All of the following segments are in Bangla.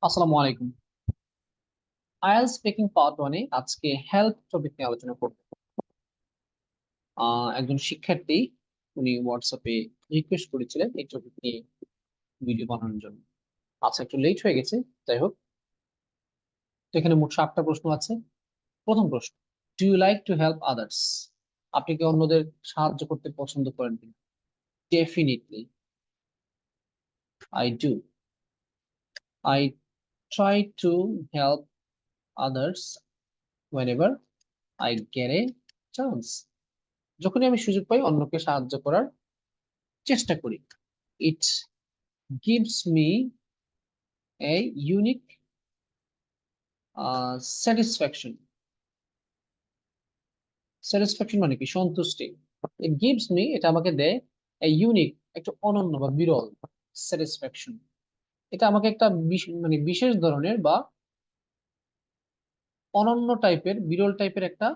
আসসালামু আলাইকুম। আইএলটিএস স্পিকিং পার্ট 1 এ আজকে হেল্প টপিক নিয়ে আলোচনা করব। একজন শিক্ষার্থী উনি হোয়াটসঅ্যাপে রিকোয়েস্ট করেছিলেন এই টপিক নিয়ে ভিডিও বানানোর জন্য। আচ্ছা, একটু লেট হয়ে গেছে। যাই হোক, তো এখানে মোট 7টা প্রশ্ন আছে। প্রথম প্রশ্ন, do you like to help others? আপনি কি অন্যদের সাহায্য করতে পছন্দ করেন কিনা? Definitely I do. I try to help others whenever I get a chance. যখনই আমি সুযোগ পাই অন্যকে সাহায্য করার চেষ্টা করি। It gives me a unique satisfaction. Satisfaction মানে কি? সন্তুষ্টি। It gives me, এটা আমাকে দেয় a unique, একটা অনন্য বা বিরল satisfaction. এটা আমাকে একটা মানে বিশেষ ধরনের বা অনন্য টাইপের, বিরল টাইপের একটা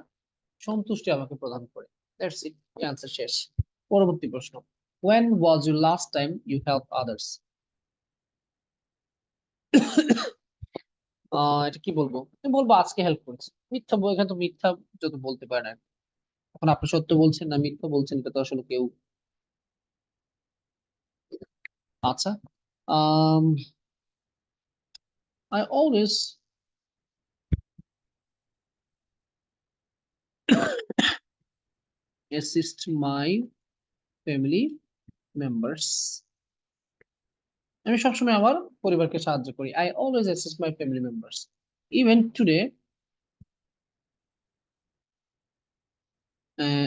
সন্তুষ্টি আমাকে প্রদান করে। That's it. অ্যান্সার শেষ। পরবর্তী প্রশ্ন, When was your last time you helped others? এটা কি বলবো? আমি বলবো আজকে হেল্প করেছি। মিথ্যা বই, এখানে তো মিথ্যা যত বলতে পারে না। এখন আপনি সত্য বলছেন না মিথ্যা বলছেন, এটা তো আসলে কেউ। আচ্ছা, um I always assist my family members. আমি সবসময় আমার পরিবারকে সাহায্য করি। I always assist my family members. Even today,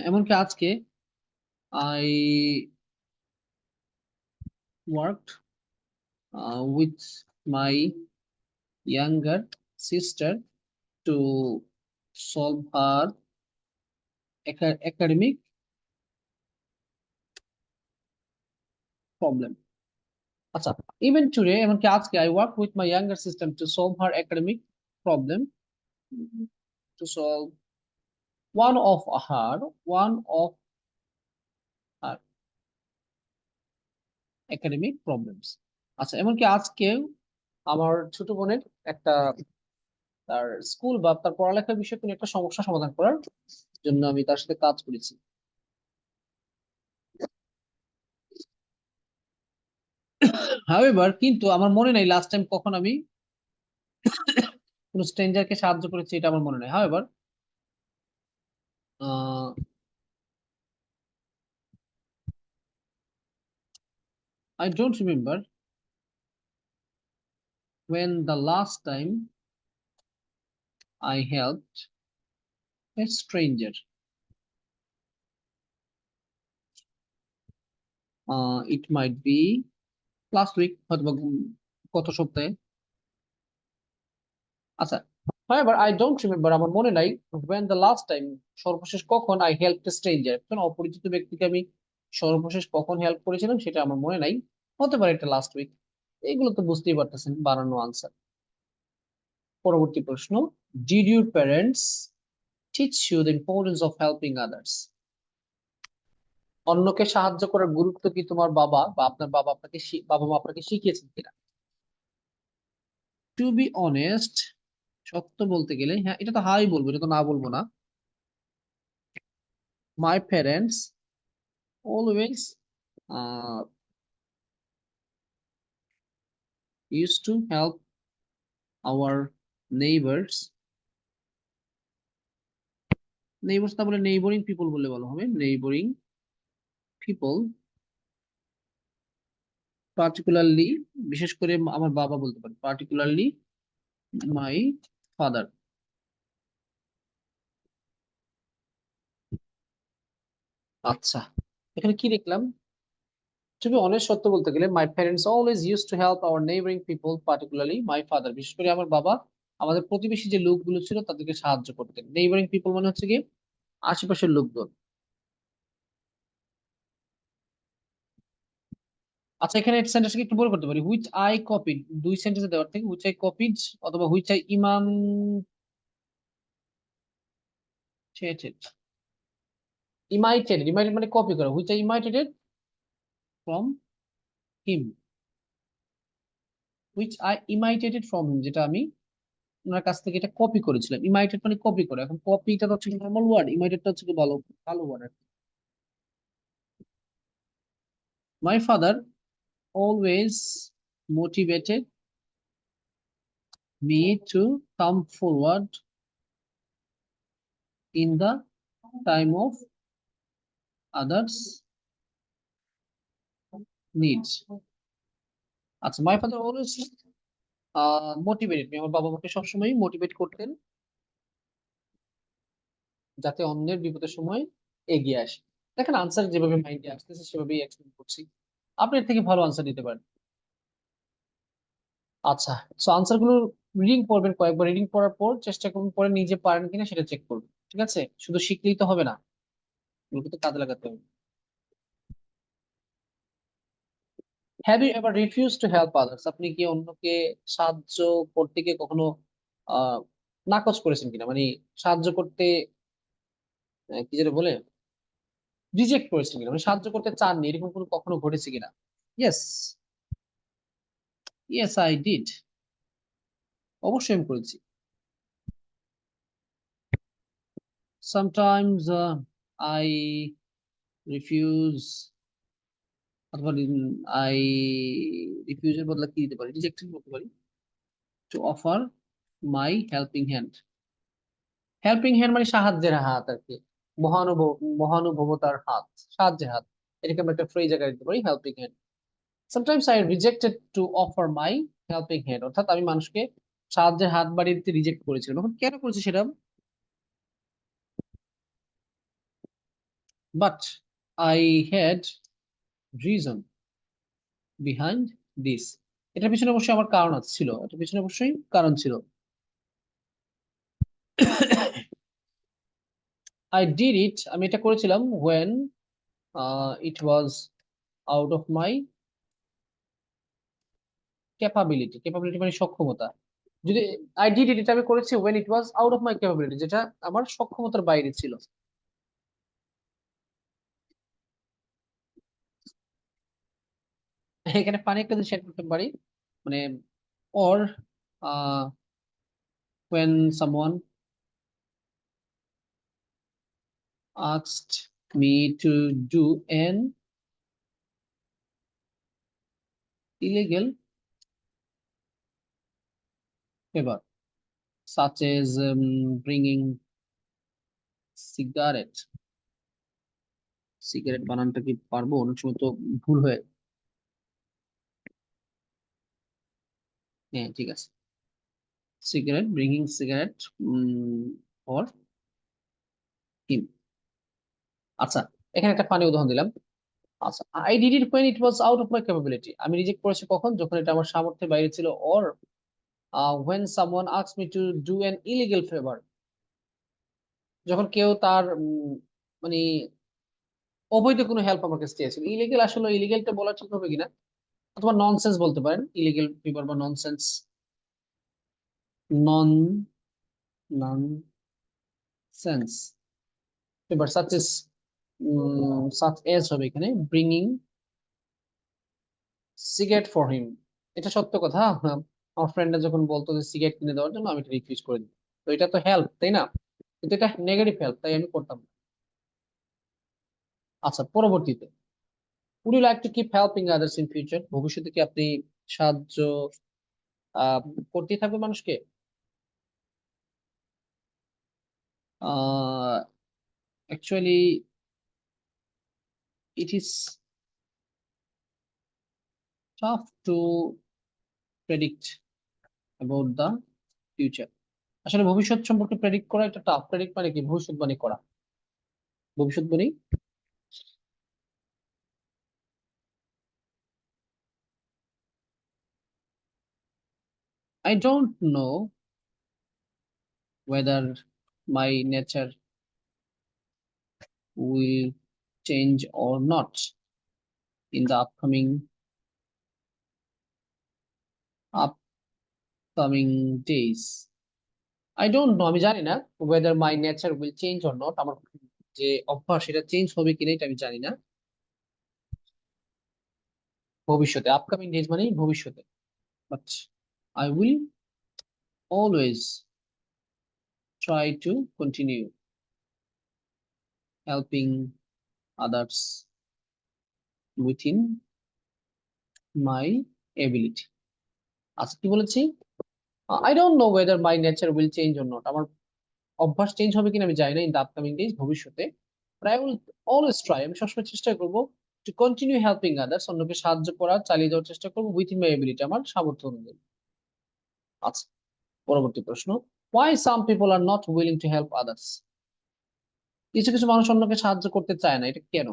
এমনকি আজকে I worked with my younger sister to solve her academic problem. আচ্ছা, ইভেন টুডে, এমনকি আজকে I work with my younger sister to solve her academic problem, to solve one of her academic problems. আচ্ছা, এমনকি আজকেও আমার ছোট বোনের একটা, তার স্কুল বা তার পড়ালেখার বিষয়ে কোনো একটা সমস্যা সমাধান করার জন্য আমি তার সাথে কাজ করেছি। হাউএভার, কিন্তু আমার মনে নাই লাস্ট টাইম কখন আমি কোনো স্ট্রেঞ্জারকে সাহায্য করেছি, এটা আমার মনে নাই। However, I don't remember when the last time I helped a stranger. It might be last week, হয়তোবা গত সপ্তাহে। আচ্ছা, however I don't remember, আমার মনে নাই when the last time, সর্বশেষ কখন I helped a stranger, একজন অপরিচিত ব্যক্তিকে আমি সর্বশেষ কখন হেল্প করেছিলাম সেটা আমার মনে নাই। হতে পারে এটা লাস্ট উইক। এগুলো তো বুঝতেই পারতেছেন, বানানো আনসার। পরবর্তী প্রশ্ন, did your parents teach you the importance of helping others? অন্যকে সাহায্য করার গুরুত্ব কি তোমার বাবা বা আপনার বাবা আপনাকে বাবা মা আপনাকে শিখিয়েছেন কিনা? টু বি অনেস্ট, সত্য বলতে গেলে হ্যাঁ, এটা তো হাই বলবো, এটা তো না বলবো না। My parents always used to help our neighbors, neighbours না বলে নেইবরিং পিপল বলে বলা হবে, নেইবরিং পিপল, পার্টিকুলারলি, বিশেষ করে আমার বাবা বলতে পারে, পার্টিকুলারলি মাই ফাদার। আচ্ছা, এখানে কি দেখলাম? টু বি অনেস্ট, সত্য বলতে গেলে my parents always use to help our neighbouring people, particularly my father, বিশেষ করে আমার বাবা আমাদের প্রতিবেশী যে লোকগুলো ছিল তাদেরকে সাহায্য করতেন। নেইবারিং পিপল মানে হচ্ছে কি, আশেপাশের লোকজন। আচ্ছা, এখানে সেন্টেন্সকে একটু বড় করতে পারি, হুইচ আই কপিড, দুই সেন্টেন্সে দেওয়ার থেকে হুইচ আই কপিড অথবা হুইচ আই ইমাইটেড, ইমাইটেড মানে কপি করা, which I imitated from him. which I imitated from him, যেটা আমি ওনার কাছ থেকে এটা কপি করেছিলাম। ইমাইটেড মানে কপি করে, এখন কপিটা হচ্ছে নরমাল ওয়ার্ড, ইমাইটেডটা হচ্ছে কি ভালো ভালো word. My father always motivated me to come forward in the time of others' needs. আচ্ছা, my father always motivated me, আমার বাবা আমাকে সবসময় মোটিভেট করতেন যাতে অন্যের বিপদের সময় এগিয়ে আসে। দেখেন আনসার যেভাবে মাইন্ডে আসতেছে সেভাবেই এক্সপ্লেন করছি, আপনি এর থেকে ভালো আনসার দিতে পারেন। আচ্ছা, সো আনসার গুলো রিডিং পড়বেন, কয়েকবার রিডিং পড়ার পর চেষ্টা করুন পরে নিজে পারেন কিনা সেটা চেক করবেন, ঠিক আছে? শুধু শিখলেই তো হবে না, এগুলো তো কাজে লাগাতে হবে। Have you ever refuse to help others, আপনি কি অন্যকে সাহায্য করতে গিয়ে কখনো আহ নাকচ করেছেন কিনা, মানে সাহায্য করতে কি যেটা বলে রিজেক্ট করেছেন কিনা, মানে সাহায্য করতে চাননি, এরকম কোনো কখনো ঘটেছে কিনা? ইয়েস, ইয়েস আই ডিড, অবশ্যই আমি করেছি। সামটাইমস আই রিফিউজ, অথবা আই রিফিউজের বদলে কি দিতে পারি, রিজেক্টেড বলতে পারি, to offer my helping hand. Helping hand মানে সাহায্যের হাত আর কি, মহানুভবতার হাত, সাহায্যের হাত, এটাকে আমরা একটা ফ্রেজ আকারে দিতে পারি helping hand. Sometimes I rejected to offer my helping hand, অর্থাৎ আমি মানুষকে সাহায্যের হাত বাড়িয়ে দিতে রিজেক্ট করেছিলাম। এখন কেন করেছি সেটা, but I had reason behind this, এটার পিছনে অবশ্যই আমার কারণ ছিল, এটার পিছনে অবশ্যই কারণ ছিল। আই ডিড ইট, আমি এটা করেছিলাম when it was out of my capability, capability মানে সক্ষমতা। যদি আই ডিড ইট, এটা আমি করেছি when it was out of my capability, যেটা আমার সক্ষমতার বাইরে ছিল। এখানে ফানি একটা শেয়ার করতে পারি, মানে or when someone asked me to do an illegal favor such as bringing cigarette, cigarette বানানটা কি পারবো, অনেক সময় তো ভুল হয়। হ্যাঁ ঠিক আছে, cigarette, bringing cigarette for him. আচ্ছা, এখানে একটা ফানি উদাহরণ দিলাম। আচ্ছা, I did it when it was out of my capability, আমি রিজেক্ট করেছি কখন, যখন এটা আমার সামর্থ্যের বাইরে ছিল। or when someone asked me to do an illegal favor, যখন কেউ তার মানে অবৈধ কোনো হেল্প আমার কাছে চেয়েছিল। ইলিগেল, আসলে ইলিগেলটা বলা ঠিক হবে কিনা, অথবা ননসেন্স বলতে পারেন, ইলিগেল ফেভার বা ননসেন্স, নন ননসেন্স ফেভার সাচ এস হবে এখানে, ব্রিঙ্গিং সিগারেট ফর হিম। এটা সত্য কথা, আমার ফ্রেন্ডরা যখন বলতো যে সিগারেট কিনে দেওয়ার জন্য, আমি এটা রিফিউজ করে দিই। তো এটা তো হেল্প, তাই না? কিন্তু এটা নেগেটিভ হেল্প, তাই আমি করতাম না। আচ্ছা, পরবর্তীতে would you like to keep helping others in future, ভবিষ্যতে কি আপনি সাহায্য আহ করতেই থাকবেন মানুষকে? Actually it is tough to predict about the future, আসলে ভবিষ্যৎ সম্পর্কে প্রেডিক্ট করা একটা টাফ। প্রেডিক্ট মানে কি, ভবিষ্যৎবাণী করা, ভবিষ্যৎবাণী। I don't know whether my nature will change or not in the upcoming days. I don't know, আমি জানি না whether my nature will change or not, আমার যে অভ্যাস সেটা চেঞ্জ হবে কিনা এটা আমি জানি না ভবিষ্যতে। আপকামিং ডেজ মানে ভবিষ্যতে। but I will always try to continue helping others within my ability. আচ্ছা কি বলেছি? I don't know whether my nature will change or not. আমার অভ্যাস চেঞ্জ হবে কিনা আমি জানি না ইন দ্য আপকামিং ডেজ, ভবিষ্যতে। But I will always try, আমি সবসময় চেষ্টা করব টু কন্টিনিউ হেল্পিং আদার্স, অন্যকে সাহায্য করার চালিয়ে যাওয়ার চেষ্টা করব উইথিন মাই এবিলিটি, আমার সামর্থ্য অনুযায়ী। আচ্ছা পরবর্তী প্রশ্ন, why some people are not willing to help others? কিছু কিছু মানুষ অন্যকে সাহায্য করতে চায় না, এটা কেন?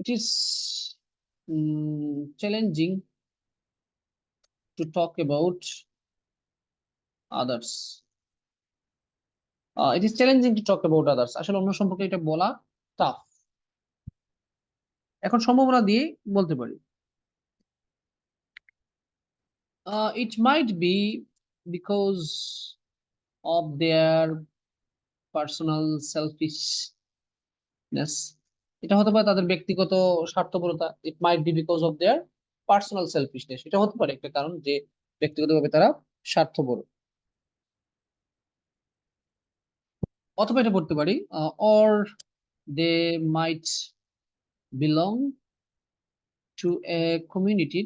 It is challenging to talk about others. It is challenging to talk about others. আসলে অন্য সম্পর্কে এটা বলা টাফ। এখন সম্ভাবনা দিয়ে বলতে পারি। It might be because of their personal selfishness. এটা হতে পারে তাদের ব্যক্তিগত স্বার্থপরতা। It might be because of their personal selfishness. এটা হতে পারে একটা কারণ যে ব্যক্তিগতভাবে তারা স্বার্থপর। অথবা এটা পড়তে পারি or they might belong to a community.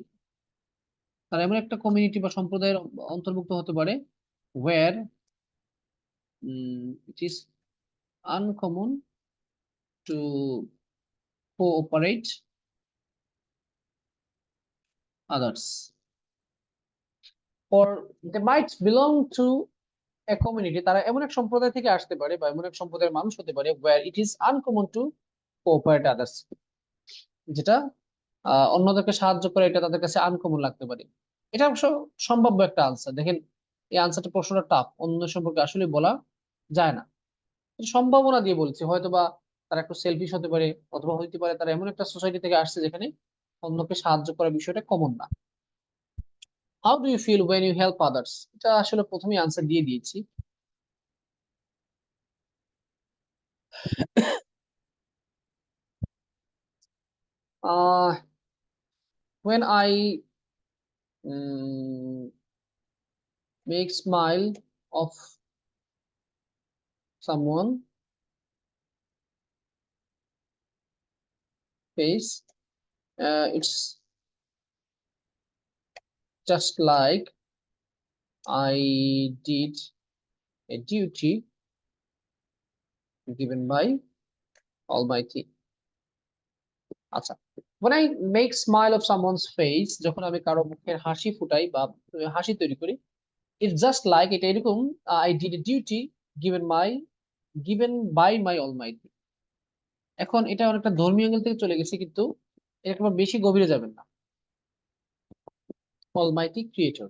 তারা এমন একটা কমিউনিটি বা সম্প্রদায়ের অন্তর্ভুক্ত হতে পারে where it is uncommon to cooperate others, or they might belong to a community. তারা এমন এক সম্প্রদায় থেকে আসতে পারে বা এমন এক সম্প্রদায়ের মানুষ হতে পারে where it is uncommon to cooperate others, যেটা অন্যদেরকে সাহায্য করে এটা তাদের কাছে আনকমন লাগতে পারে। এটা অবশ্য সম্ভাব্য একটা আনসার। দেখেন এই আনসারটা, প্রশ্নটা টাফ, অন্য সম্পর্কে আসলে বলা যায় না, সম্ভাবনা দিয়ে বলছি। হয়তোবা তারা একটু সেলফিশ হতে পারে, অথবা হইতে পারে তারা এমন একটা সোসাইটি থেকে আসছে যেখানে অন্যকে সাহায্য করার বিষয়টা কমন না। How do you feel when you help others? এটা আসলে প্রথমেই আনসার দিয়ে দিয়েছি। When I make smile of someone face, it's just like I did a duty given by Almighty. আচ্ছা, when I make smile of someone's face, যখন আমি কারো মুখের হাসি ফুটাই বা হাসি তৈরি করি, it's just like, এটা এরকম I did a duty given by my Almighty. এখন এটা অনেকটা ধর্মীয় অ্যাঙ্গেল থেকে চলে গেছে, কিন্তু এরকম বেশি গভীরে যাবেন না। অলমাইটি ক্রিয়েটর,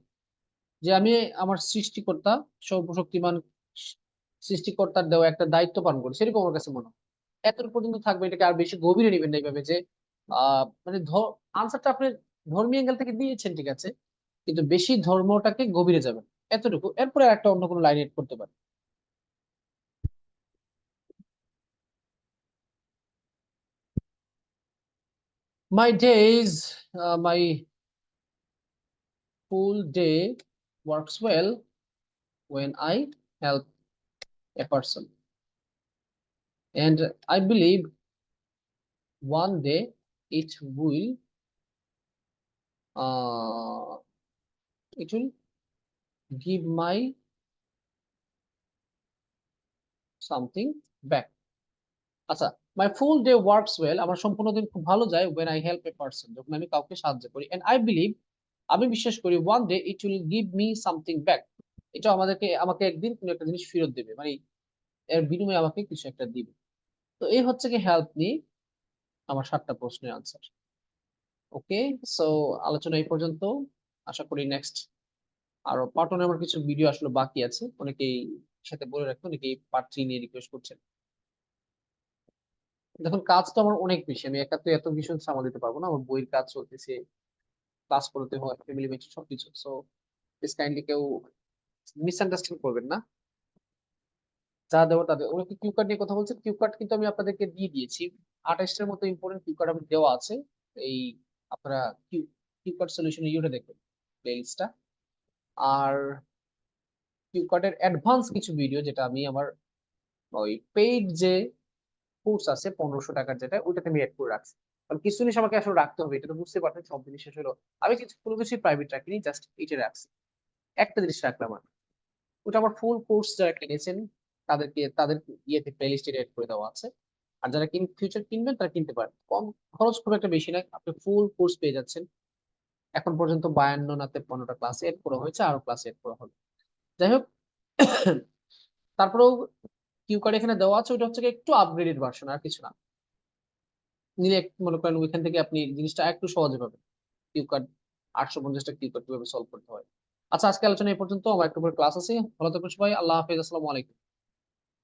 যে আমি আমার সৃষ্টিকর্তা, সর্বশক্তিমান সৃষ্টিকর্তার দেওয়া একটা দায়িত্ব পালন করি, সেরকম আমার কাছে মনে হয়। এতটুকু পর্যন্ত থাকবে, এটাকে আর বেশি গভীরে নেবেন না এইভাবে যে মানে আনসারটা আপনি ধর্মীয় অ্যাঙ্গেল থেকে দিয়েছেন ঠিক আছে, কিন্তু বেশি ধর্মটাকে গভীরে যাবেন এতটুকু, এরপরে একটা অন্য কোনো লাইন এড করতে পারেন। My days, my full day works well when I help a person, and I believe one day it will uh, it will give my something back. আচ্ছা, my full day works well, আমার সম্পূর্ণ দিন খুব ভালো যায় when I help a person, যখন আমি কাউকে সাহায্য করি, and I believe, আমি বিশ্বাস করি one day it will give me something back, এটা আমাকে একদিন কোনো একটা জিনিস ফেরত দেবে, মানে এর বিনিময়ে আমাকে কিছু একটা দিবে। তো এই হচ্ছে কি হেল্প নিয়ে আমার 7টা প্রশ্নের আনসার। ওকে, সো আলোচনা এই পর্যন্ত। আশা করি নেক্সট আরো পার্ট 1 আমার কিছু ভিডিও আসলে বাকি আছে, অনেকেই সাথে বলে রাখতো, অনেকেই পার্ট 3 নিয়ে রিকোয়েস্ট করছেন। দেখুন কাজ তো আমার অনেক বেশি, আমি একা তো এত কিছু সামাল দিতে পারবো না, আমার বইয়ের কাজ চলতেছে, ক্লাস করতে হয়, ফ্যামিলি ম্যাটার সবকিছু। সো প্লিজ কাইন্ডলি কেউ মিসআন্ডারস্ট্যান্ড করবেন না। যা দেওয়া তাদের ওরা কি কিউ কার্ড নিয়ে কথা বলছেন, কিউ কার্ড কিন্তু আমি আপনাদেরকে দিয়ে দিয়েছি। 28টার মতো ইম্পর্টেন্ট কিউ কার্ড আমি দেওয়া আছে। এই আপনারা কিউ কিউ কার্ড সলিউশন ইউটা দেখবেন প্লেলিস্টটা। আর কিউ কার্ডের অ্যাডভান্স কিছু ভিডিও যেটা আমি আমার ওই পেইড যে কোর্স আছে 1500 টাকার যেটা ওইটাতে আমি এড করে রাখছি। কারণ কিছু জিনিস আমাকে আসলে রাখতে হবে, এটা তো বুঝতে পারছেন, সব জিনিস শেষ হলো। আমি কিছু কোনো কিছুই প্রাইভেট রাখিনি, জাস্ট এটা রাখছি, একটা জিনিস রাখলাম। আর ওটা আমার ফুল কোর্স যারা কিনেছেন তাদের ইয়েতে প্লে লিস্টে এড করে দেওয়া আছে। আর যারা ফিউচার কিনবেন তারা কিনতে পারেন, কম খরচ খুব একটা বেশি না, আপনি ফুল কোর্স পেয়ে যাচ্ছেন। এখন পর্যন্ত 52 না 53টা ক্লাস এড করা হয়েছে, আরো ক্লাস এড করা হবে। যাই হোক, তারপরেও কিউ কার্ড এখানে দেওয়া আছে, ওটা হচ্ছে গিয়ে একটু আপগ্রেডেড ভার্সন, আর কিছু না। নিলে মনে করেন ওইখান থেকে আপনি জিনিসটা একটু সহজে পাবেন। কিউ কার্ড 850টা কিউ কার্ড কিভাবে সলভ করতে হয়। আচ্ছা, আজকে আলোচনা এই পর্যন্ত। আমার একটু পরে ক্লাস আছে। ভালো থাকবেন সবাই। আল্লাহ হাফেজ। আসসালামু আলাইকুম।